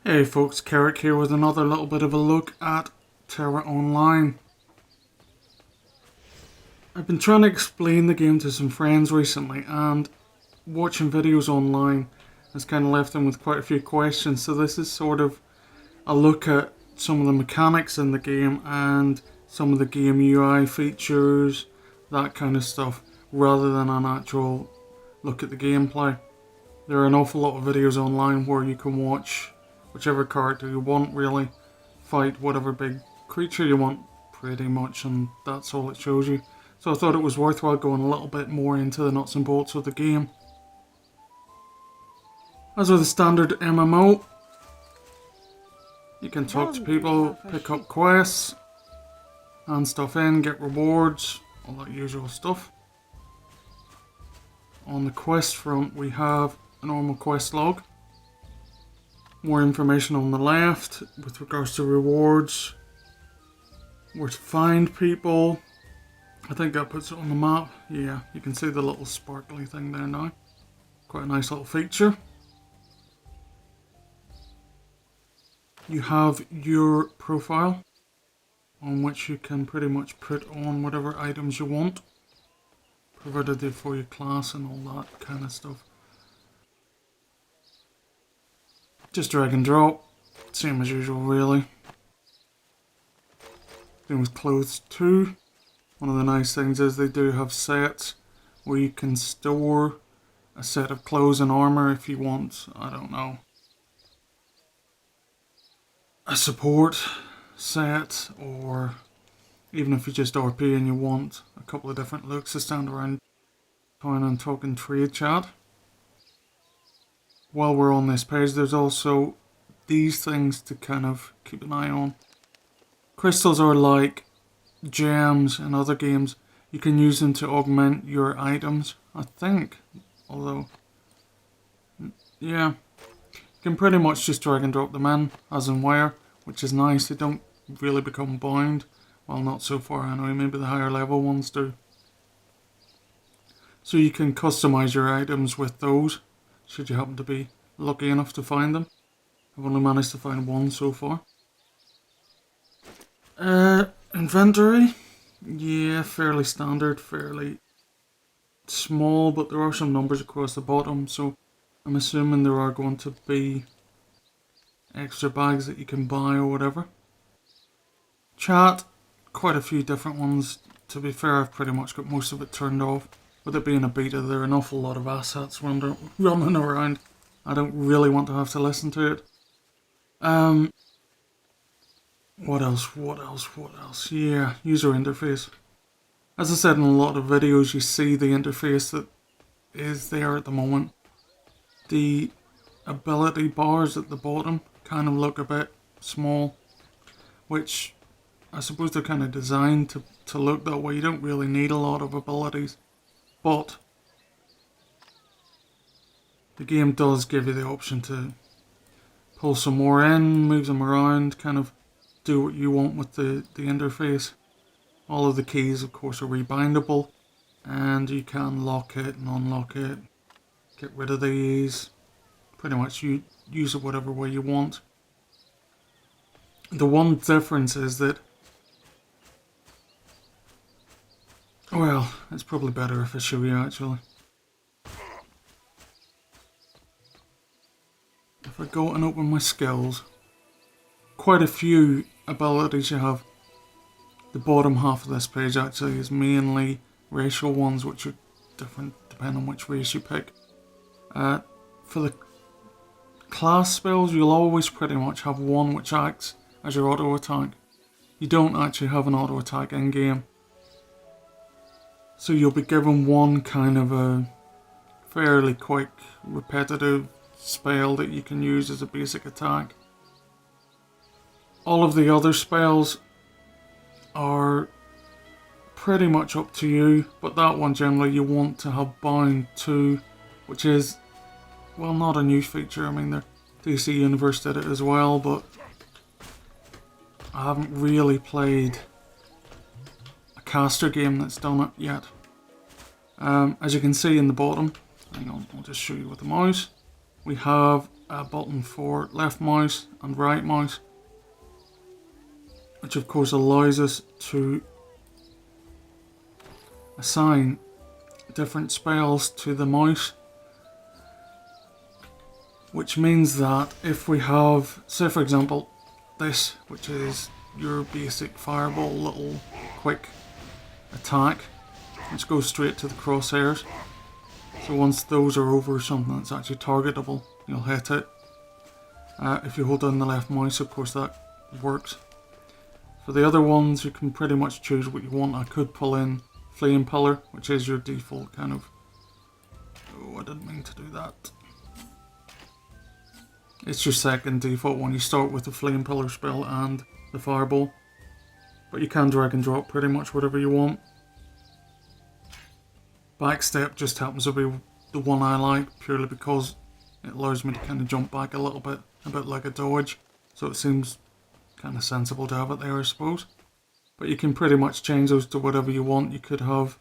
Hey folks, Keric here with another little bit of a look at Tera Online. I've been trying to explain the game to some friends recently, and watching videos online has kind of left them with quite a few questions, so this is sort of a look at some of the mechanics in the game and some of the game UI features, that kind of stuff, rather than an actual look at the gameplay. There are an awful lot of videos online where you can watch whichever character you want, really, fight whatever big creature you want, pretty much, and that's all it shows you. So I thought it was worthwhile going a little bit more into the nuts and bolts of the game. As with the standard MMO, you can talk to people, pick up quests, hand stuff in, get rewards, all that usual stuff. On the quest front, we have a normal quest log. More information on the left with regards to rewards, where to find people. I think that puts it on the map. Yeah, you can see the little sparkly thing there now. Quite a nice little feature. You have your profile, on which you can pretty much put on whatever items you want, provided they're for your class and all that kind of stuff. Just drag and drop, same as usual really. Same with clothes too. One of the nice things is they do have sets where you can store a set of clothes and armor if you want, I don't know, a support set, or even if you just RP and you want a couple of different looks to stand around town and talking trade chat. While we're on this page, there's also these things to kind of keep an eye on. Crystals are like gems in other games. You can use them to augment your items, I think. Although, yeah, you can pretty much just drag and drop them in, as and where, which is nice. They don't really become bound. Well, not so far anyway, maybe the higher level ones do. So you can customize your items with those, should you happen to be lucky enough to find them. I've only managed to find one so far. Inventory. Yeah, fairly standard, fairly small, but there are some numbers across the bottom, so I'm assuming there are going to be extra bags that you can buy or whatever. Chat, quite a few different ones. To be fair, I've pretty much got most of it turned off. With it being a beta, there are an awful lot of assets running around. I don't really want to have to listen to it. What else? Yeah, user interface. As I said in a lot of videos, you see the interface that is there at the moment. The ability bars at the bottom kind of look a bit small, which I suppose they're kind of designed to look that way. You don't really need a lot of abilities. But the game does give you the option to pull some more in, move them around, kind of do what you want with the interface. All of the keys, of course, are rebindable, and you can lock it and unlock it, get rid of these. Pretty much you use it whatever way you want. The one difference is that, well, it's probably better if I show you actually. If I go and open my skills, quite a few abilities you have. The bottom half of this page actually is mainly racial ones, which are different depending on which race you pick. For the class spells, you'll always pretty much have one which acts as your auto attack. You don't actually have an auto attack in game. So you'll be given one kind of a fairly quick, repetitive spell that you can use as a basic attack. All of the other spells are pretty much up to you, but that one generally you want to have bound to, which is, well, not a new feature. I mean, the DC Universe did it as well, but I haven't really played a caster game that's done it yet. As you can see in the bottom, hang on, I'll just show you with the mouse. We have a button for left mouse and right mouse, which of course allows us to assign different spells to the mouse, which means that if we have, say for example, this, which is your basic fireball little quick attack, which goes straight to the crosshairs. So once those are over something that's actually targetable, you'll hit it. If you hold down the left mouse, of course that works. For the other ones, you can pretty much choose what you want. I could pull in Flame Pillar, which is your default kind of... Oh, I didn't mean to do that. It's your second default one. You start with the Flame Pillar spell and the Fireball. But you can drag and drop pretty much whatever you want. Backstep just happens to be the one I like, purely because it allows me to kind of jump back a little bit, a bit like a dodge. So it seems kind of sensible to have it there, I suppose. But you can pretty much change those to whatever you want. You could have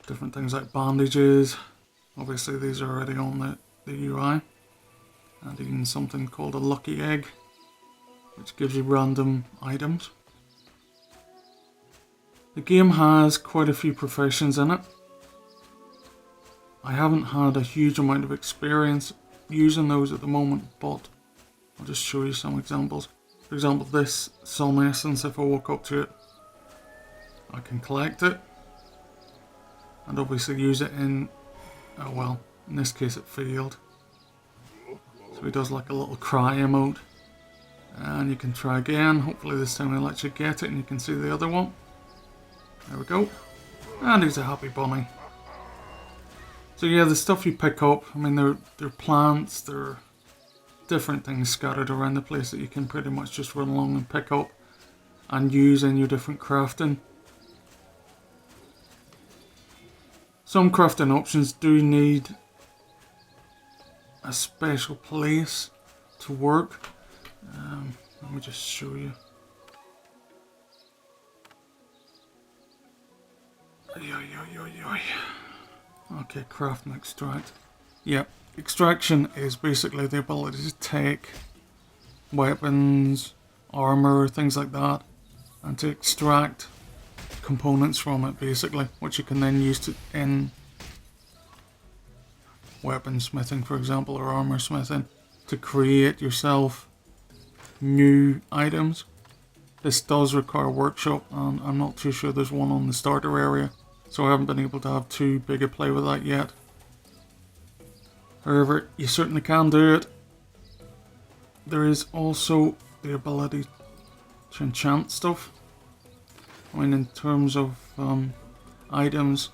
different things like bandages. Obviously these are already on the UI. And even something called a lucky egg, which gives you random items. The game has quite a few professions in it. I haven't had a huge amount of experience using those at the moment, but I'll just show you some examples. For example, this Sun Essence, if I walk up to it, I can collect it and obviously use it in, oh well, in this case at field. So he does like a little cry emote, and you can try again. Hopefully this time he'll let you get it and you can see the other one. There we go. And he's a happy bunny. So yeah, the stuff you pick up, I mean they're plants, they're different things scattered around the place that you can pretty much just run along and pick up and use in your different crafting. Some crafting options do need a special place to work. Let me just show you. Okay, craft and extract. Yep, extraction is basically the ability to take weapons, armor, things like that, and to extract components from it basically, which you can then use in weaponsmithing, for example, or armor smithing, to create yourself new items. This does require a workshop, and I'm not too sure there's one on the starter area, so I haven't been able to have too big a play with that yet. However, you certainly can do it. There is also the ability to enchant stuff. I mean, in terms of items,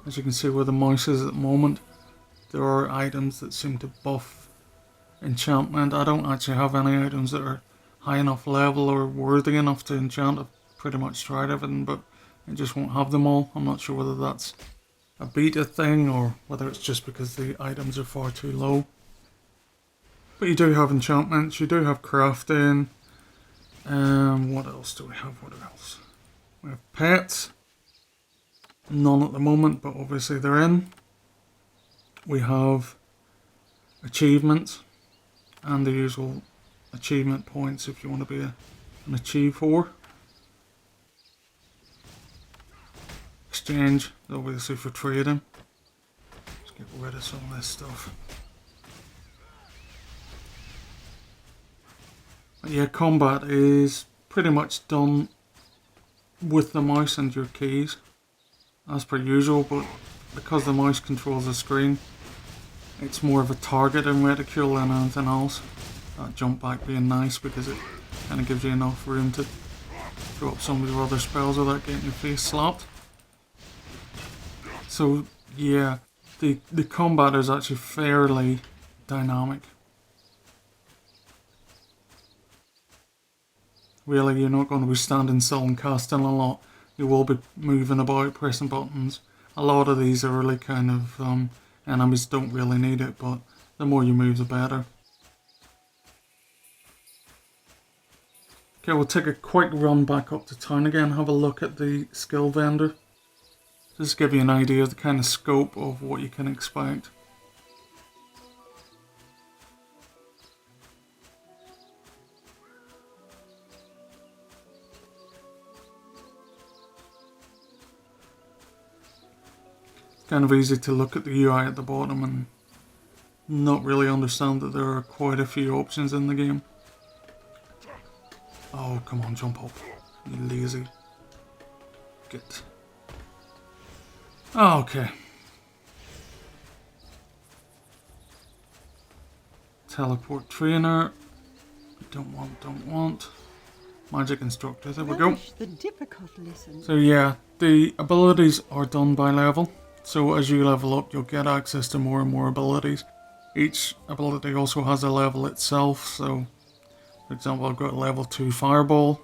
as you can see where the mouse is at the moment, there are items that seem to buff enchantment. I don't actually have any items that are high enough level or worthy enough to enchant. I've pretty much tried everything, but it just won't have them all. I'm not sure whether that's a beta thing or whether it's just because the items are far too low. But you do have enchantments, you do have crafting. What else do we have? What else? We have pets. None at the moment, but obviously they're in. We have achievements and the usual achievement points if you want to be an achieve for. Exchange, obviously for trading. Let's get rid of some of this stuff. But yeah, combat is pretty much done with the mouse and your keys, as per usual, but because the mouse controls the screen, it's more of a target and reticule than anything else. That jump back being nice because it kind of gives you enough room to drop some of your other spells without getting your face slapped. So yeah, the combat is actually fairly dynamic. Really, you're not going to be standing still and casting a lot. You will be moving about, pressing buttons. A lot of these early kind of enemies don't really need it, but the more you move the better. Okay, we'll take a quick run back up to town again, have a look at the skill vendor. Just to give you an idea of the kind of scope of what you can expect. kind of easy to look at the UI at the bottom and not really understand that there are quite a few options in the game. Oh, come on, jump up, you lazy git. Oh, okay. Teleport trainer. Don't want. Magic instructor, there we go. So yeah, the abilities are done by level. So as you level up, you'll get access to more and more abilities. Each ability also has a level itself. So, for example, I've got a level 2 fireball,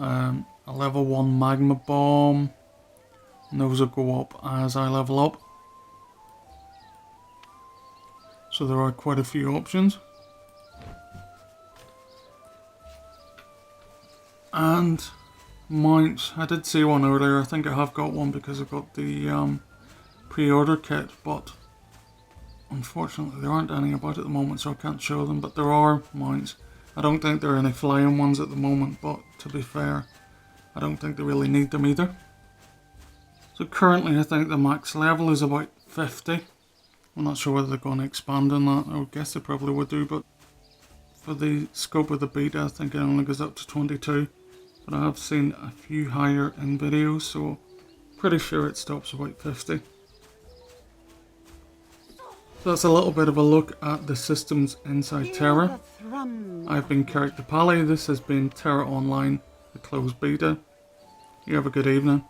a level 1 magma bomb, and those will go up as I level up. So there are quite a few options. And mounts, I did see one earlier. I think I have got one because I got the pre-order kit, but unfortunately there aren't any about at the moment, so I can't show them, but there are mounts. I don't think there are any flying ones at the moment, but to be fair, I don't think they really need them either. So currently I think the max level is about 50. I'm not sure whether they're going to expand on that. I would guess they probably would do, but for the scope of the beta I think it only goes up to 22. But I have seen a few higher in videos, so pretty sure it stops about 50. So that's a little bit of a look at the systems inside Tera. I've been Keric. This has been Tera Online, the closed beta. You have a good evening.